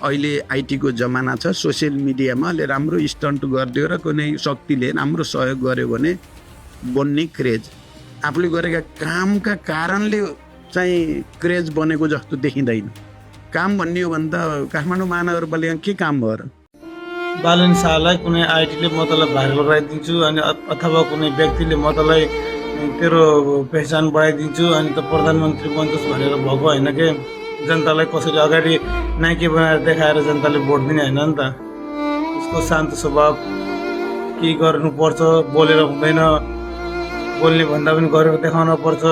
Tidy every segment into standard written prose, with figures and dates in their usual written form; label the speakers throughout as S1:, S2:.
S1: अहिले आइटीको जमाना छ, सोसियल मिडियामा अहिले राम्रो स्टन्ट गरिदियो र कुनै शक्तिले राम्रो सहयोग गर्यो भने बन्ने क्रेज, आफूले गरेका कामका कारणले चाहिँ क्रेज बनेको जस्तो देखिँदैन। काम भन्ने हो भने त काठमाडौँ महानगरपालिका के काम भयो र?
S2: बालन शाहलाई कुनै आइटीले म तँलाई भाइरल गराइदिन्छु अनि अथवा कुनै व्यक्तिले म तँलाई तेरो पहिचान बढाइदिन्छु अनि त प्रधानमन्त्री बन्छस् भनेर भएको होइन के। जनतालाई कसरी अगाडि नाइके बनाएर देखाएर जनताले भोट दिने होइन नि त। उसको शान्त स्वभाव, के गर्नुपर्छ बोलेर हुँदैन, बोल्ने भन्दा पनि गरेर देखाउन पर्छ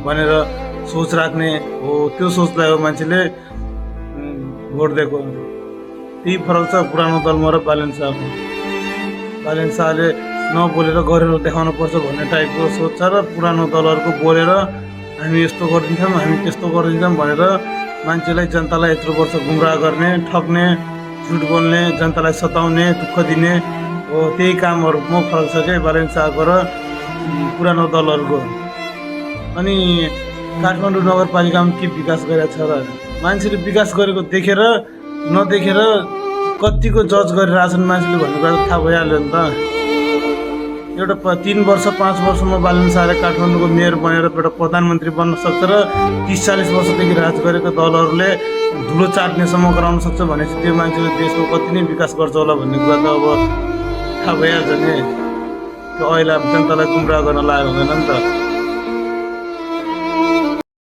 S2: भनेर सोच राख्ने हो। त्यो सोचलाई हो मान्छेले भोट दिएको। त्यही फरक छ पुरानो दलमा र बालन शाहको। बालन शाहले नबोलेर गरेर देखाउन पर्छ भन्ने टाइपको सोच छ र पुरानो दलहरूको बोलेर हामी यस्तो गरिदिन्छौँ हामी त्यस्तो गरिदिन्छौँ भनेर मान्छेलाई जनतालाई यत्रो वर्ष गुमराह गर्ने, ठग्ने, झुट बोल्ने, जनतालाई सताउने, दुःख दिने हो। त्यही कामहरूमा फरक छ क्या बालन शाहको र पुरानो दलहरूको। अनि काठमाडौँ नगरपालिकामा के विकास गरेको छ र? मान्छेले विकास गरेको देखेर नदेखेर कतिको जज गरिरहेछन् मान्छेले भन्ने कुरा थाहा भइहाल्यो नि त। एउटा 3 वर्ष 5 वर्षमा बालन शाहले काठमाडौँको मेयर बनेर एउटा प्रधानमन्त्री बन्न सक्छ र 30-40 वर्षदेखि राज गरेको दलहरूले धुलो चाट्नेसम्म गराउन सक्छ भनेपछि त्यो मान्छेले देशको कति नै विकास गर्छ होला भन्ने कुरा त अब थाहा भइहाल्छ नि। त्यो अहिले जनतालाई गुमराह गर्न लागेको हुँदैन नि त।